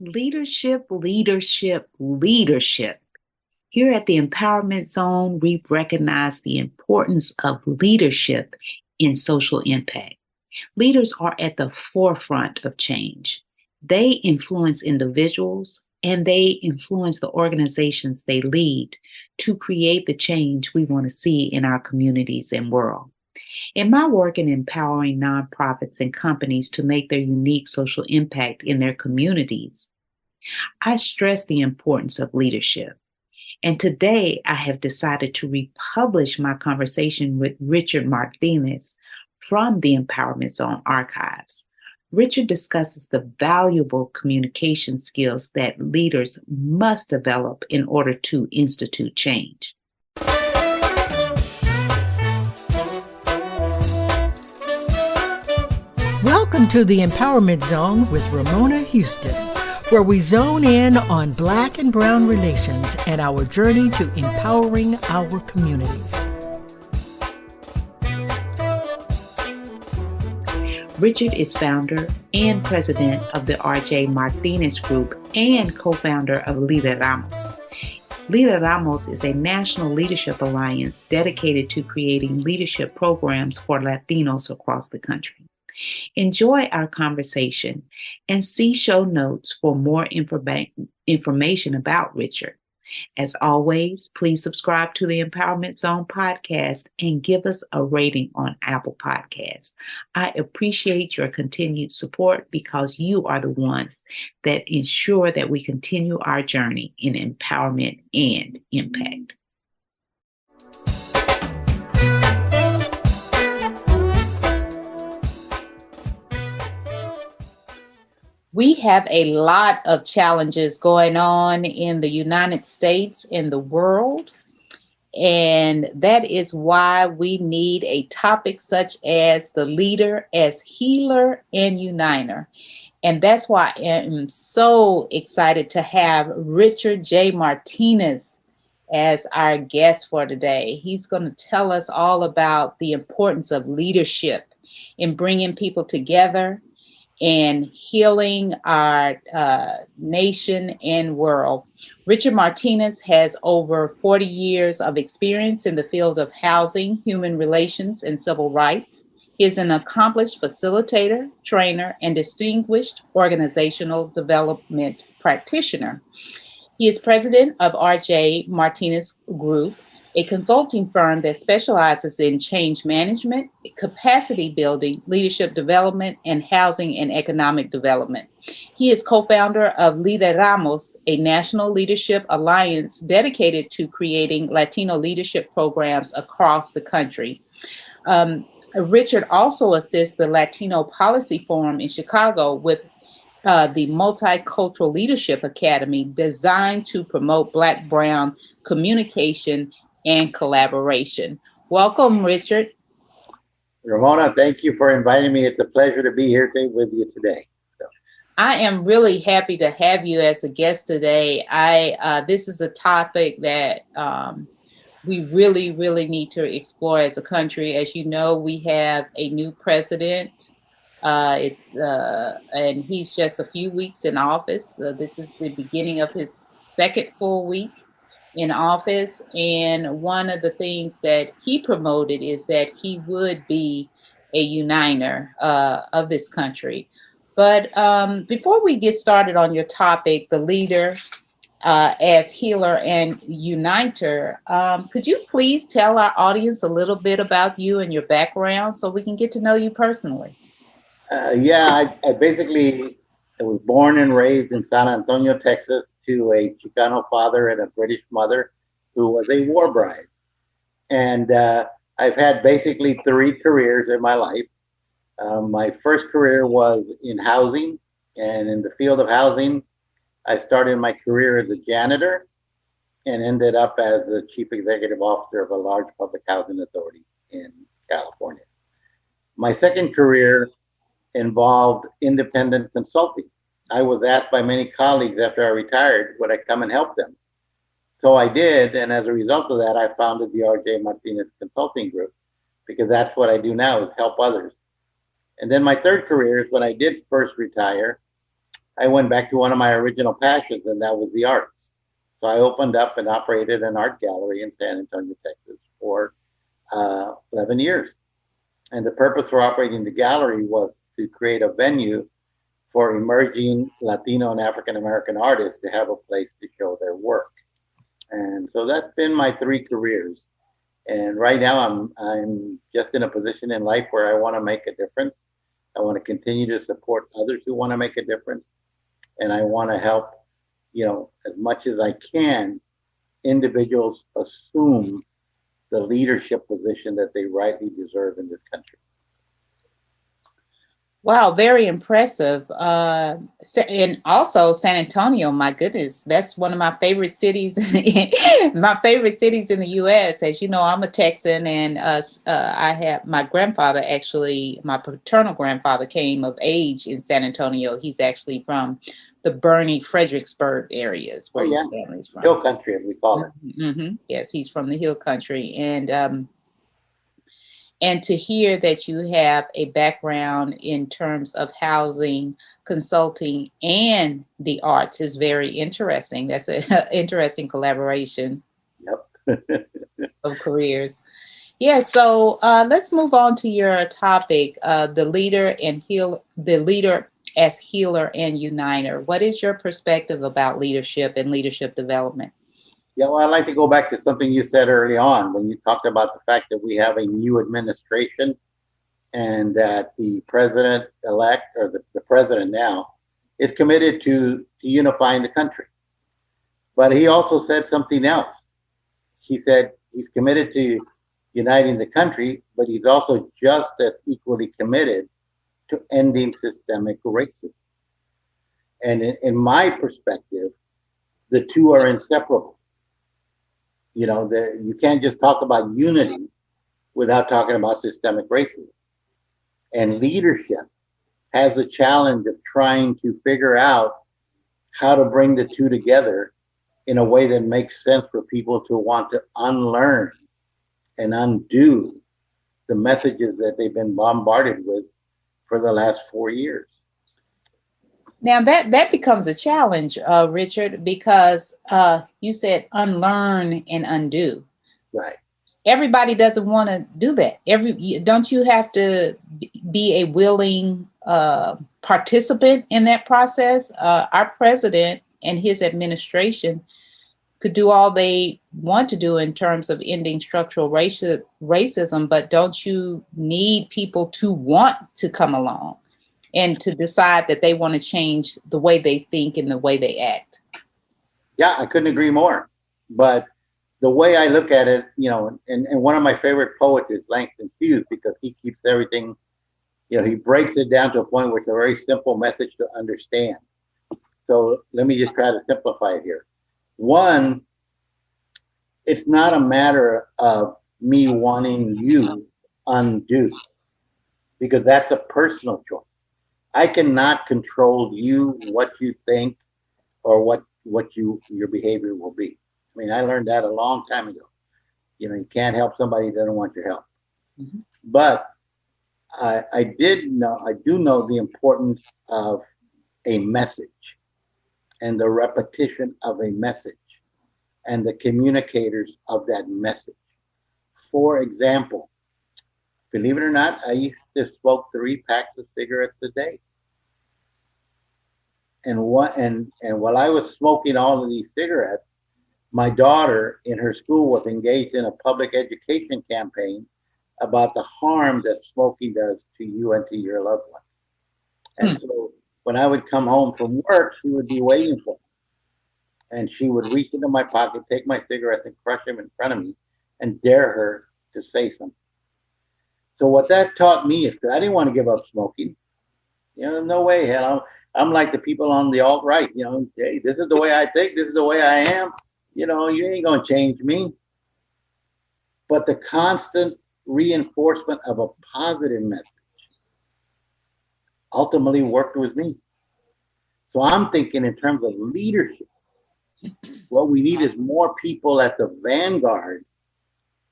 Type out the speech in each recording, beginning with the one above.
Leadership, leadership, leadership. Here at the Empowerment Zone, we recognize the importance of leadership in social impact. Leaders are at the forefront of change. They influence individuals and they influence the organizations they lead to create the change we want to see in our communities and world. In my work in empowering nonprofits and companies to make their unique social impact in their communities, I stress the importance of leadership. And today I have decided to republish my conversation with Richard Martinez from the Empowerment Zone archives. Richard discusses the valuable communication skills that leaders must develop in order to institute change. Welcome to the Empowerment Zone with Ramona Houston, where we zone in on Black and Brown relations and our journey to empowering our communities. Richard is founder and president of the RJ Martinez Group and co-founder of Lideramos. Lideramos is a national leadership alliance dedicated to creating leadership programs for Latinos across the country. Enjoy our conversation and see show notes for more information about Richard. As always, please subscribe to the Empowerment Zone podcast and give us a rating on Apple Podcasts. I appreciate your continued support because you are the ones that ensure that we continue our journey in empowerment and impact. We have a lot of challenges going on in the United States, in the world, and that is why we need a topic such as the leader as healer and uniter. And that's why I am so excited to have Richard J. Martinez as our guest for today. He's going to tell us all about the importance of leadership in bringing people together and healing our nation and world. Richard Martinez has over 40 years of experience in the field of housing, human relations, and civil rights. He is an accomplished facilitator, trainer, and distinguished organizational development practitioner. He is president of RJ Martinez Group, a consulting firm that specializes in change management, capacity building, leadership development, and housing and economic development. He is co-founder of Lideramos, a national leadership alliance dedicated to creating Latino leadership programs across the country. Richard also assists the Latino Policy Forum in Chicago with the Multicultural Leadership Academy, designed to promote Black-Brown communication and collaboration. Welcome, Richard. Ramona, thank you for inviting me. It's a pleasure to be here with you today. I am really happy to have you as a guest today. This is a topic that we really need to explore as a country. As you know, we have a new president. And he's just a few weeks in office. This is the beginning of his second full week in office. And one of the things that he promoted is that he would be a uniter of this country. But before we get started on your topic, the leader as healer and uniter, could you please tell our audience a little bit about you and your background so we can get to know you personally? I basically was born and raised in San Antonio, Texas, to a Chicano father and a British mother who was a war bride. And I've had basically 3 careers in my life. My first career was in housing, and in the field of housing, I started my career as a janitor and ended up as the chief executive officer of a large public housing authority in California. My second career involved independent consulting. I was asked by many colleagues after I retired, would I come and help them? So I did, and as a result of that, I founded the RJ Martinez Consulting Group, because that's what I do now, is help others. And then my third career is when I did first retire, I went back to one of my original passions, and that was the arts. So I opened up and operated an art gallery in San Antonio, Texas for 11 years. And the purpose for operating the gallery was to create a venue for emerging Latino and African American artists to have a place to show their work. And so that's been my 3 careers. And right now I'm just in a position in life where I want to make a difference. I want to continue to support others who want to make a difference. And I want to help, as much as I can, individuals assume the leadership position that they rightly deserve in this country. Wow, very impressive. And also San Antonio, my goodness, that's one of my favorite cities, my favorite cities in the U.S. As you know, I'm a Texan, and I have my grandfather, actually, my paternal grandfather came of age in San Antonio. He's actually from the Bernie, Fredericksburg areas where your family's from. Hill country, as we call it. Mm-hmm. Yes, he's from the Hill country. And to hear that you have a background in terms of housing, consulting, and the arts is very interesting. That's an interesting collaboration. Yep. Of careers. Yeah, so let's move on to your topic, the leader as healer and uniter. What is your perspective about leadership and leadership development? Yeah, well, I'd like to go back to something you said early on when you talked about the fact that we have a new administration and that the president-elect, or the president now, is committed to unifying the country. But he also said something else. He said he's committed to uniting the country, but he's also just as equally committed to ending systemic racism. And in my perspective, the two are inseparable. You can't just talk about unity without talking about systemic racism. And leadership has the challenge of trying to figure out how to bring the two together in a way that makes sense for people to want to unlearn and undo the messages that they've been bombarded with for the last 4 years. Now that becomes a challenge, Richard, because you said unlearn and undo. Right. Everybody doesn't want to do that. Don't you have to be a willing participant in that process? Our president and his administration could do all they want to do in terms of ending structural racism, but don't you need people to want to come along and to decide that they want to change the way they think and the way they act? Yeah, I couldn't agree more. But the way I look at it, and one of my favorite poets is Langston Hughes, because he keeps everything, he breaks it down to a point where it's a very simple message to understand. So let me just try to simplify it here. One, it's not a matter of me wanting you undo, because that's a personal choice. I cannot control you, what you think, or what your behavior will be. I mean, I learned that a long time ago. You can't help somebody that doesn't want your help. Mm-hmm. But I do know the importance of a message and the repetition of a message and the communicators of that message. For example, believe it or not, I used to smoke 3 packs of cigarettes a day. And while I was smoking all of these cigarettes, my daughter in her school was engaged in a public education campaign about the harm that smoking does to you and to your loved ones. And so when I would come home from work, she would be waiting for me. And she would reach into my pocket, take my cigarettes and crush them in front of me and dare her to say something. So what that taught me is that I didn't want to give up smoking. No way, hell. I'm like the people on the alt-right, hey, this is the way I think, this is the way I am. You ain't going to change me. But the constant reinforcement of a positive message ultimately worked with me. So I'm thinking in terms of leadership, what we need is more people at the vanguard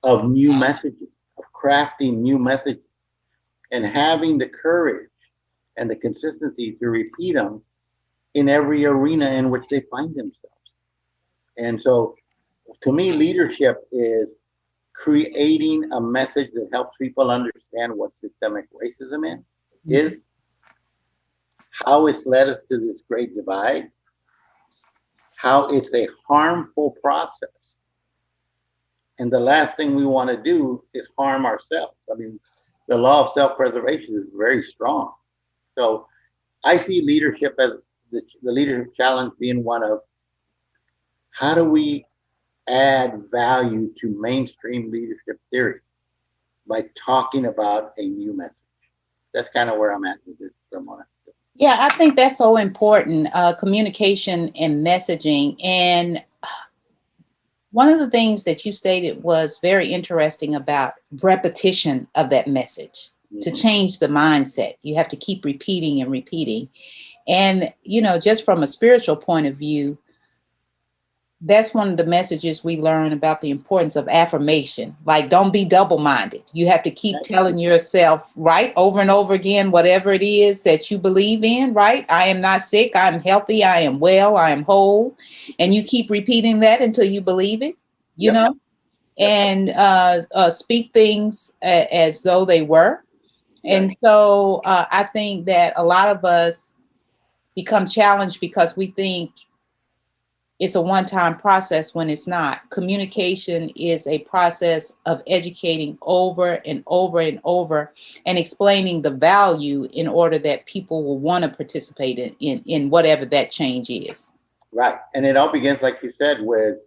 of new messages, of crafting new messages, and having the courage and the consistency to repeat them in every arena in which they find themselves. And so, to me, leadership is creating a message that helps people understand what systemic racism is, how it's led us to this great divide, how it's a harmful process. And the last thing we want to do is harm ourselves. I mean, the law of self-preservation is very strong. So I see leadership as the leadership challenge being one of, how do we add value to mainstream leadership theory by talking about a new message? That's kind of where I'm at with this, Ramona. Yeah, I think that's so important, communication and messaging. And one of the things that you stated was very interesting about repetition of that message. To change the mindset, you have to keep repeating and repeating. And, just from a spiritual point of view, that's one of the messages we learn about the importance of affirmation. Like, don't be double-minded. You have to keep telling yourself, right, over and over again, whatever it is that you believe in, right? I am not sick. I'm healthy. I am well. I am whole. And you keep repeating that until you believe it, and speak things as though they were. And so I think that a lot of us become challenged because we think it's a one-time process when it's not. Communication is a process of educating over and over and over and explaining the value in order that people will want to participate in whatever that change is. Right. And it all begins, like you said, with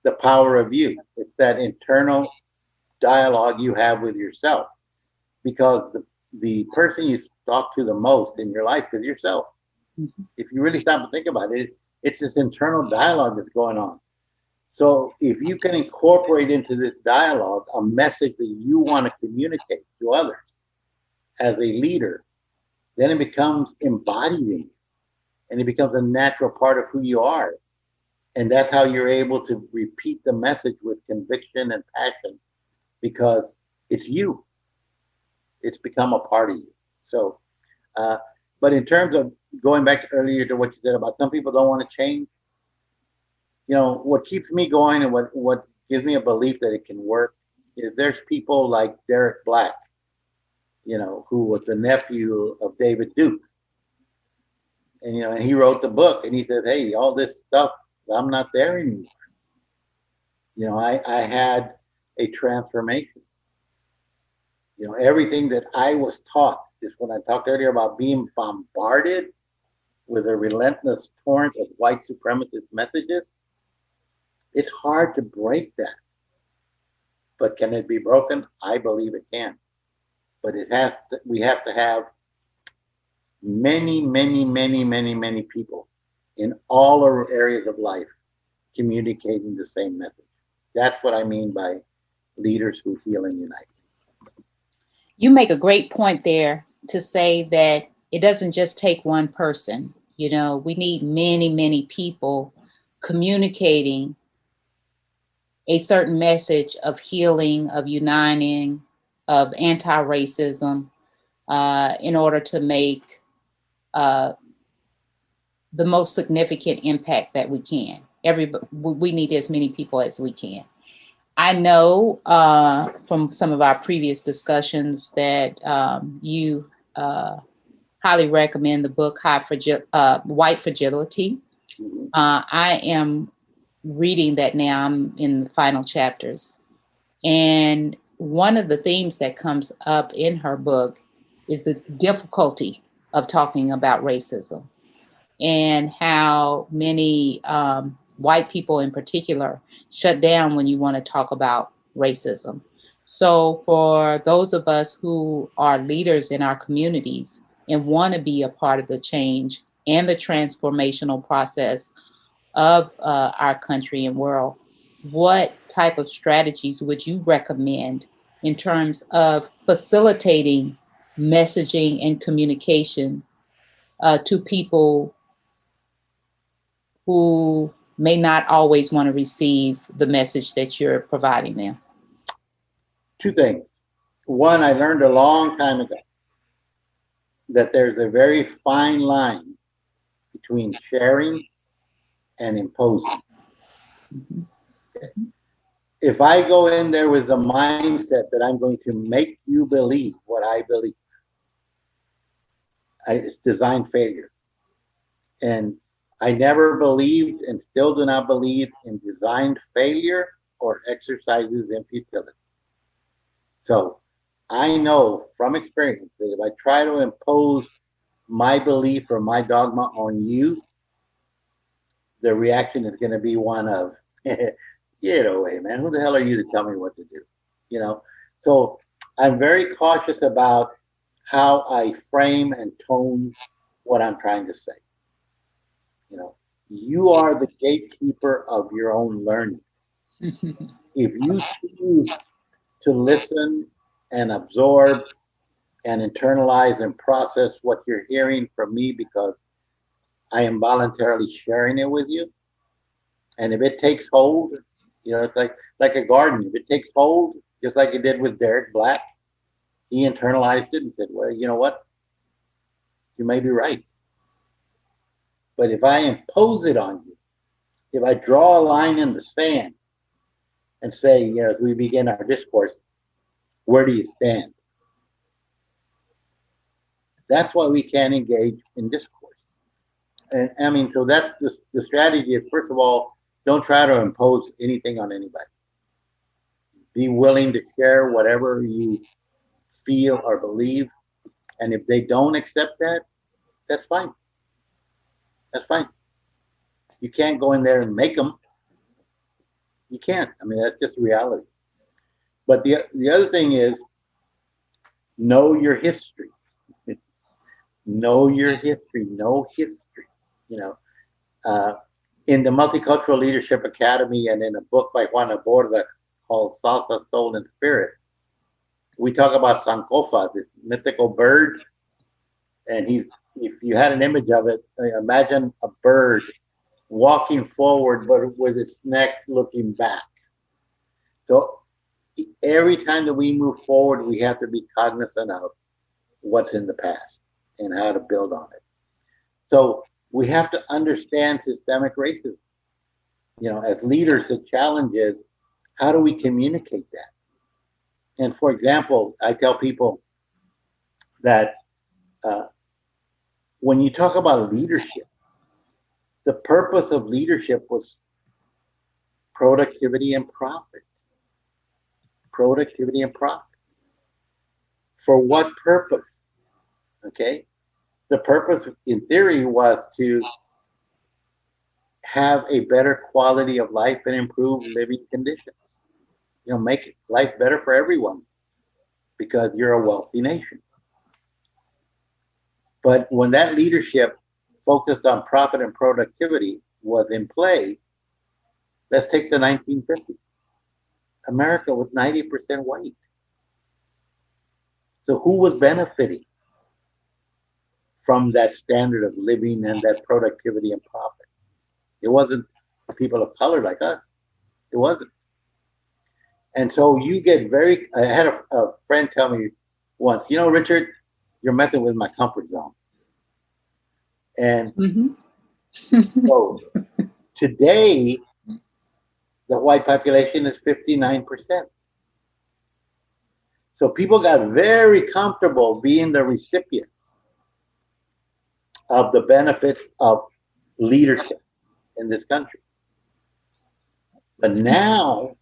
the power of you. It's that internal dialogue you have with yourself, because the person you talk to the most in your life is yourself. Mm-hmm. If you really stop and think about it, it's this internal dialogue that's going on. So if you can incorporate into this dialogue a message that you want to communicate to others as a leader, then it becomes embodied in you, and it becomes a natural part of who you are. And that's how you're able to repeat the message with conviction and passion, because it's you. It's become a part of you. So, but in terms of going back earlier to what you said about some people don't want to change, what keeps me going and what gives me a belief that it can work is there's people like Derek Black, who was the nephew of David Duke. And he wrote the book, and he said, hey, all this stuff, I'm not there anymore. I had a transformation. Everything that I was taught, just when I talked earlier about being bombarded with a relentless torrent of white supremacist messages, it's hard to break that. But can it be broken? I believe it can. But we have to have many, many, many, many, many people in all our areas of life communicating the same message. That's what I mean by leaders who heal and unite. You make a great point there to say that it doesn't just take one person. We need many, many people communicating a certain message of healing, of uniting, of anti-racism, in order to make the most significant impact that we can. We need as many people as we can. I know from some of our previous discussions that you highly recommend the book White Fragility. I am reading that now. I'm in the final chapters. And one of the themes that comes up in her book is the difficulty of talking about racism, and how many white people in particular shut down when you want to talk about racism. So for those of us who are leaders in our communities and want to be a part of the change and the transformational process of our country and world, what type of strategies would you recommend in terms of facilitating messaging and communication to people who may not always want to receive the message that you're providing them? Two things. One, I learned a long time ago that there's a very fine line between sharing and imposing. Mhm. Okay. If I go in there with the mindset that I'm going to make you believe what I believe, it's design failure. And I never believed and still do not believe in designed failure or exercises in futility. So I know from experience that if I try to impose my belief or my dogma on you, the reaction is going to be one of, get away, man. Who the hell are you to tell me what to do? You know? So I'm very cautious about how I frame and tone what I'm trying to say. You know, you are the gatekeeper of your own learning. If you choose to listen and absorb and internalize and process what you're hearing from me because I am voluntarily sharing it with you, and if it takes hold, you know, it's like a garden. If it takes hold, just like it did with Derek Black, he internalized it and said, well, you know what? You may be right. But if I impose it on you, if I draw a line in the sand and say, you know, as we begin our discourse, where do you stand? That's why we can't engage in discourse. And I mean, so that's the strategy is, first of all, don't try to impose anything on anybody. Be willing to share whatever you feel or believe. And if they don't accept that, that's fine. That's fine. You can't go in there and make them. You can't. I mean, that's just reality. But the other thing is, know your history. Know your history. Know history. You know, in the Multicultural Leadership Academy and in a book by Juana Borda called Salsa, Soul, and Spirit, we talk about Sankofa, this mythical bird. And if you had an image of it, imagine a bird walking forward, but with its neck looking back. So every time that we move forward, we have to be cognizant of what's in the past and how to build on it. So we have to understand systemic racism. You know, as leaders, the challenge is, how do we communicate that? And for example, I tell people that when you talk about leadership, the purpose of leadership was productivity and profit. Productivity and profit. For what purpose? Okay. The purpose, in theory, was to have a better quality of life and improve living conditions. You know, make life better for everyone because you're a wealthy nation. But when that leadership focused on profit and productivity was in play, let's take the 1950s. America was 90% white. So who was benefiting from that standard of living and that productivity and profit? It wasn't people of color like us. It wasn't. And so you get I had a friend tell me once, you know, Richard, you're messing with my comfort zone. And so today, the white population is 59%. So people got very comfortable being the recipient of the benefits of leadership in this country. But now,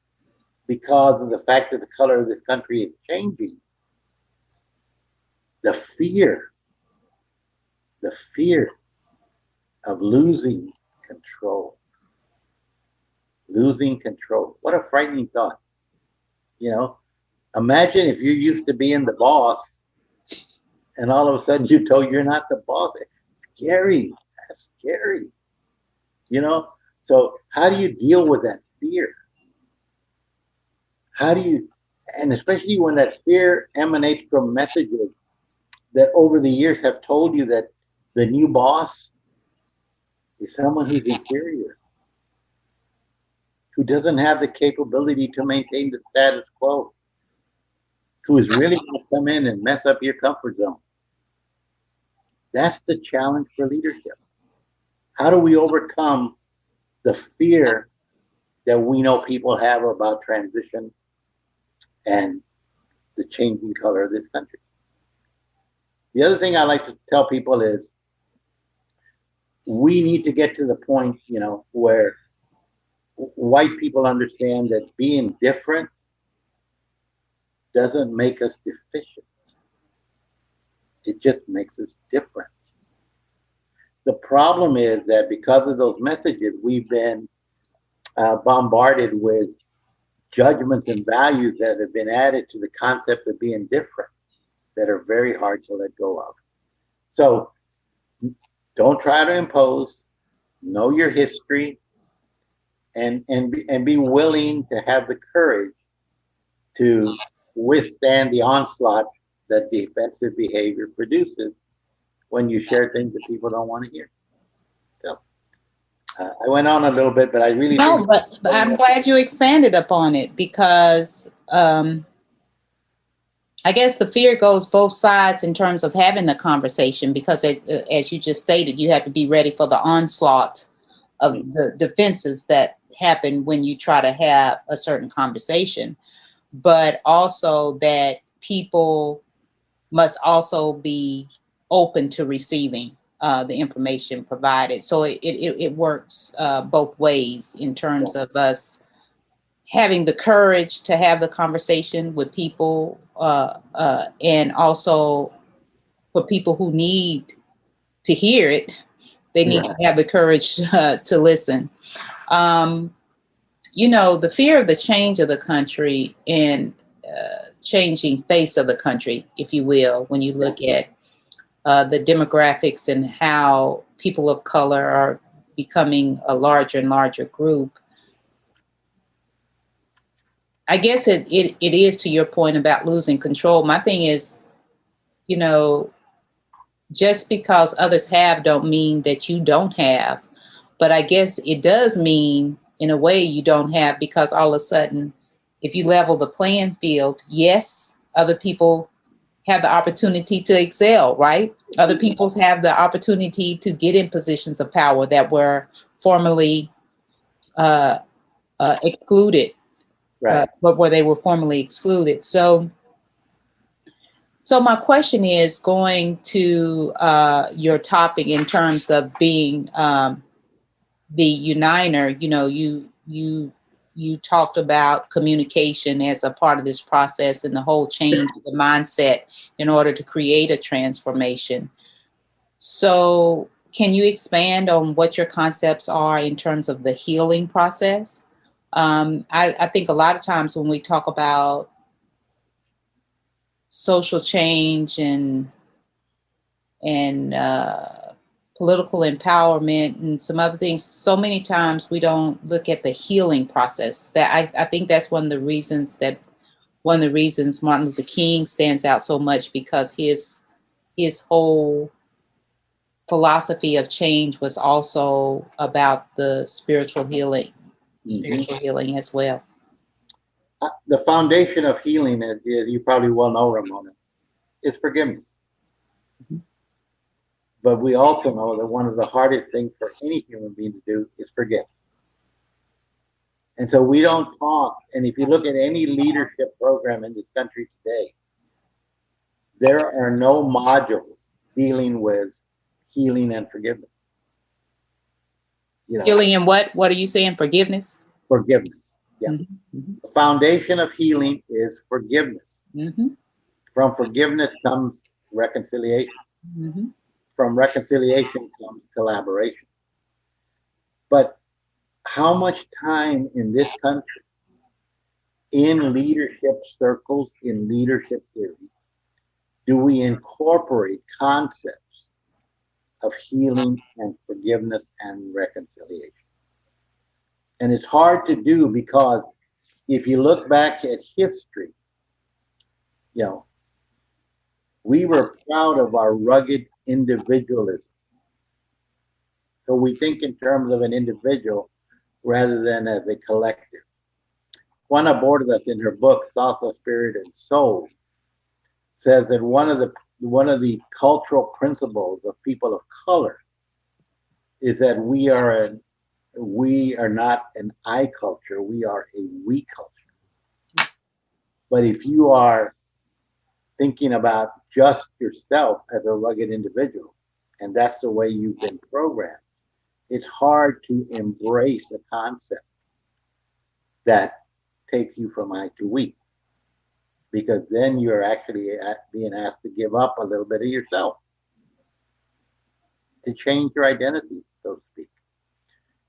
because of the fact that the color of this country is changing, the fear of losing control. Losing control. What a frightening thought. You know, imagine if you're used to being the boss and all of a sudden you're told you're not the boss. It's scary. That's scary. You know, so how do you deal with that fear? How do you, and especially when that fear emanates from messages that over the years have told you that the new boss is someone who's inferior, who doesn't have the capability to maintain the status quo, who is really going to come in and mess up your comfort zone. That's the challenge for leadership. How do we overcome the fear that we know people have about transition and the changing color of this country? The other thing I like to tell people is we need to get to the point, where white people understand that being different doesn't make us deficient. It just makes us different. The problem is that because of those messages, we've been bombarded with judgments and values that have been added to the concept of being different that are very hard to let go of. So don't try to impose, know your history, and be willing to have the courage to withstand the onslaught that defensive behavior produces when you share things that people don't want to hear. So I went on a little bit, but I really No, but I'm glad you expanded upon it, because I guess the fear goes both sides in terms of having the conversation, because as you just stated, you have to be ready for the onslaught of the defenses that happen when you try to have a certain conversation, but also that people must also be open to receiving the information provided. So it works both ways in terms of us having the courage to have the conversation with people, and also for people who need to hear it, they need to have the courage to listen. The fear of the change of the country and changing face of the country, if you will, when you look at the demographics and how people of color are becoming a larger and larger group. I guess it is to your point about losing control. My thing is, just because others have don't mean that you don't have. But I guess it does mean, in a way, you don't have, because all of a sudden, if you level the playing field, yes, other people have the opportunity to excel, right? Other people have the opportunity to get in positions of power that were formerly excluded, right. but where they were formerly excluded. So my question is going to your topic in terms of being the uniter. You talked about communication as a part of this process and the whole change of the mindset in order to create a transformation. So can you expand on what your concepts are in terms of the healing process? I think a lot of times when we talk about social change and political empowerment and some other things, so many times we don't look at the healing process. That I think that's one of the reasons Martin Luther King stands out so much, because his whole philosophy of change was also about the spiritual healing as well. The foundation of healing, as you probably well know, Ramona, is forgiveness. Mm-hmm. But we also know that one of the hardest things for any human being to do is forget. And so we don't talk. And if you look at any leadership program in this country today, there are no modules dealing with healing and forgiveness. Healing and what? What are you saying? Forgiveness? Forgiveness. Yeah. Mm-hmm. The foundation of healing is forgiveness. Mm-hmm. From forgiveness comes reconciliation. Mm-hmm. From reconciliation comes collaboration. But how much time in this country, in leadership circles, in leadership theory, do we incorporate concepts of healing and forgiveness and reconciliation? And it's hard to do, because if you look back at history, we were proud of our rugged individualism. So we think in terms of an individual rather than as a collective. Juana Bordas, in her book Salsa, Spirit, and Soul, says that one of the cultural principles of people of color is that we are not an I culture, we are a we culture. But if you are thinking about just yourself as a rugged individual, and that's the way you've been programmed, it's hard to embrace a concept that takes you from I to we, because then you're actually being asked to give up a little bit of yourself, to change your identity, so to speak.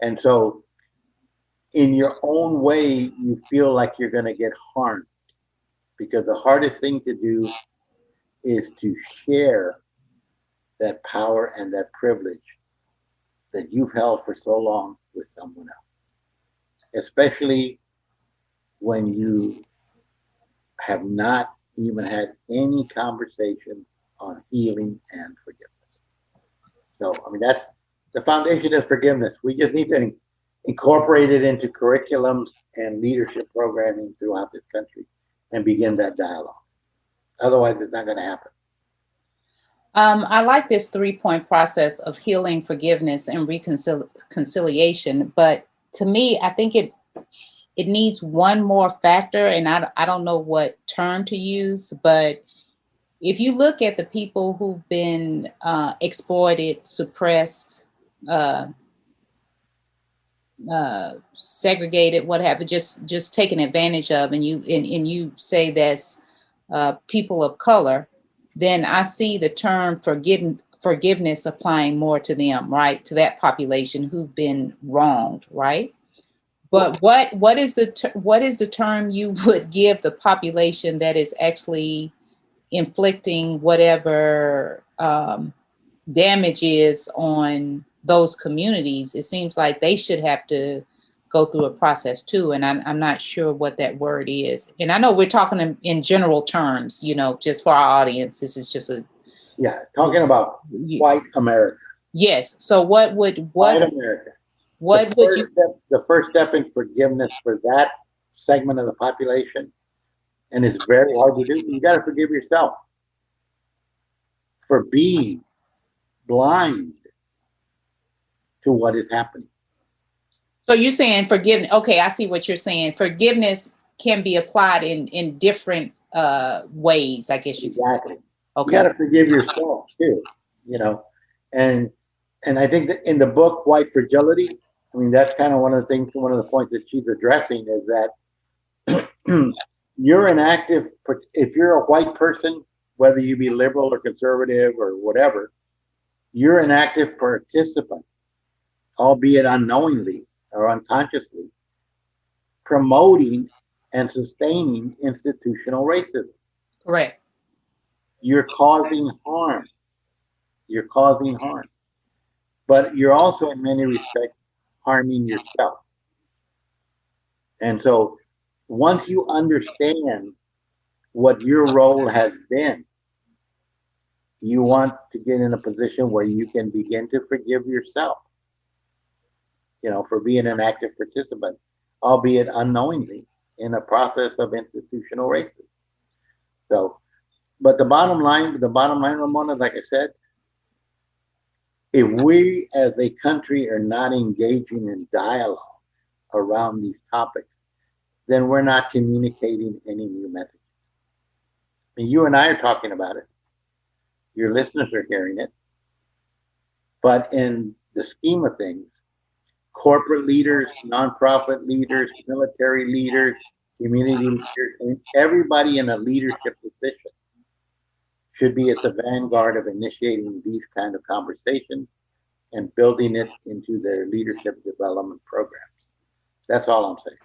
And so, in your own way, you feel like you're going to get harmed, because the hardest thing to do is to share that power and that privilege that you've held for so long with someone else, especially when you have not even had any conversation on healing and forgiveness. So, I mean, that's the foundation is forgiveness. We just need to incorporate it into curriculums and leadership programming throughout this country and begin that dialogue. Otherwise, it's not going to happen. I like this 3-point process of healing, forgiveness, and reconciliation. But to me, I think it needs one more factor, and I don't know what term to use, but if you look at the people who've been exploited, suppressed, segregated, what have you, just taken advantage of, and you say that's people of color, then I see the term forgiveness applying more to them, right? To that population who've been wronged, right? But what is the term you would give the population that is actually inflicting whatever damage is on those communities? It seems like they should have to go through a process too, and I'm not sure what that word is. And I know we're talking in general terms, just for our audience. This is just talking about white America. Yes. So white America? The first step in forgiveness for that segment of the population, and it's very hard to do. You got to forgive yourself for being blind to what is happening. So you're saying forgiveness. Okay, I see what you're saying. Forgiveness can be applied in different ways, I guess you could say. Okay. You got to forgive yourself too, and I think that in the book White Fragility, I mean, that's kind of one of the points that she's addressing is that if you're a white person, whether you be liberal or conservative or whatever, you're an active participant, albeit unknowingly or unconsciously, promoting and sustaining institutional racism. Correct. You're causing harm. But you're also, in many respects, harming yourself. And so once you understand what your role has been, you want to get in a position where you can begin to forgive yourself, for being an active participant, albeit unknowingly, in a process of institutional racism. So, but the bottom line, Ramona, like I said, if we as a country are not engaging in dialogue around these topics, then we're not communicating any new messages. I mean, you and I are talking about it. Your listeners are hearing it. But in the scheme of things, corporate leaders, nonprofit leaders, military leaders, community leaders, and everybody in a leadership position should be at the vanguard of initiating these kind of conversations and building it into their leadership development programs. That's all I'm saying.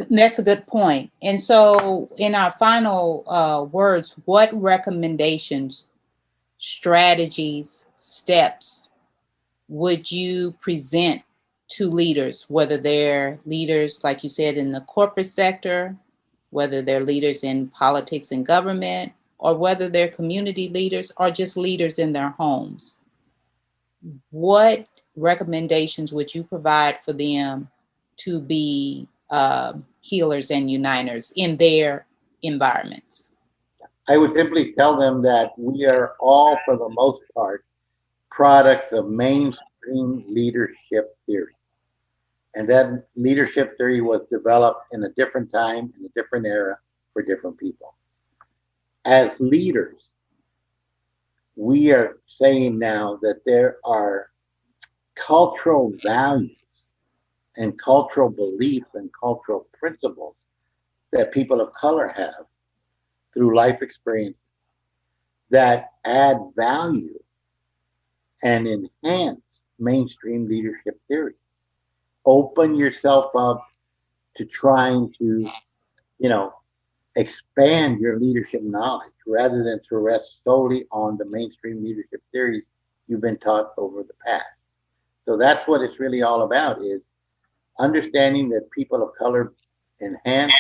That's a good point. And so in our final words, what recommendations, strategies, steps would you present to leaders, whether they're leaders, like you said, in the corporate sector, whether they're leaders in politics and government, or whether they're community leaders or just leaders in their homes? What recommendations would you provide for them to be healers and uniters in their environments? I would simply tell them that we are all, for the most part, products of mainstream mainstream leadership theory. And that leadership theory was developed in a different time, in a different era for different people. As leaders, we are saying now that there are cultural values and cultural beliefs and cultural principles that people of color have through life experience that add value and enhance mainstream leadership theory. Open yourself up to trying to, expand your leadership knowledge rather than to rest solely on the mainstream leadership theories you've been taught over the past. So that's what it's really all about, is understanding that people of color enhance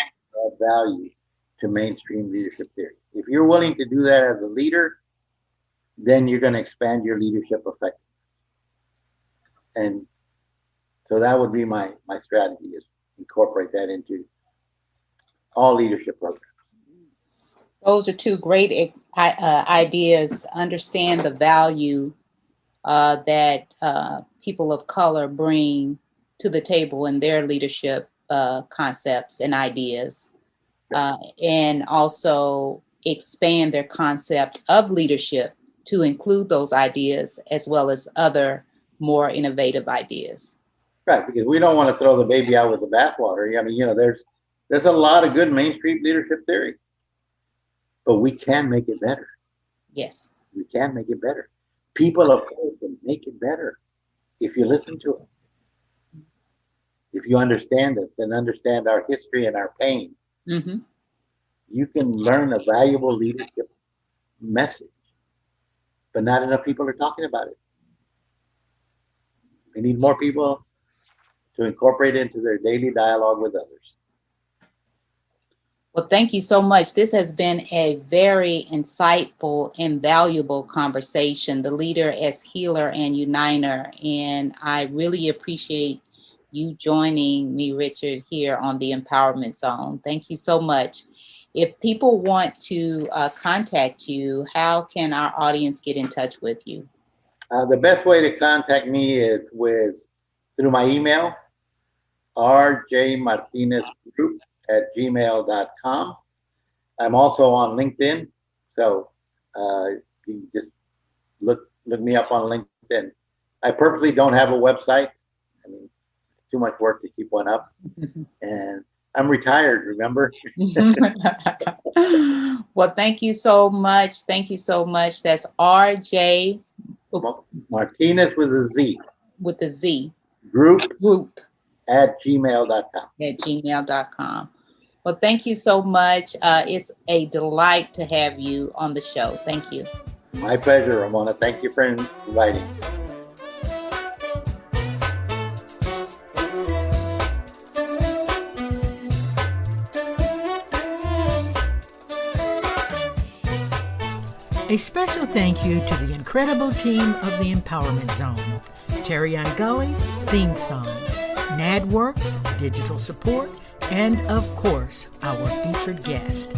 value to mainstream leadership theory. If you're willing to do that as a leader, then you're going to expand your leadership effectiveness. And so that would be my strategy, is incorporate that into all leadership programs. Those are two great ideas. Understand the value that people of color bring to the table in their leadership concepts and ideas, and also expand their concept of leadership to include those ideas as well as other more innovative ideas. Right, because we don't want to throw the baby out with the bathwater. I mean, there's a lot of good mainstream leadership theory, but we can make it better. Yes. We can make it better. People of color can make it better if you listen to us. If you understand us and understand our history and our pain, mm-hmm. you can learn a valuable leadership message, but not enough people are talking about it. We need more people to incorporate it into their daily dialogue with others. Well, thank you so much. This has been a very insightful and valuable conversation, the leader as healer and uniter. And I really appreciate you joining me, Richard, here on the Empowerment Zone. Thank you so much. If people want to contact you, how can our audience get in touch with you? The best way to contact me is through my email, RJ Martinez Group @gmail.com. I'm also on LinkedIn, so you can just look me up on LinkedIn. I purposely don't have a website. I mean, it's too much work to keep one up, and I'm retired, remember? Well, thank you so much. Thank you so much. That's RJ Martinez with a Z. With a Z. Group @gmail.com. @gmail.com. Well, thank you so much. It's a delight to have you on the show. Thank you. My pleasure, Ramona. Thank you for inviting me. A special thank you to the incredible team of the Empowerment Zone. Terry Angulli, theme song. NADWorks, digital support, and of course, our featured guest.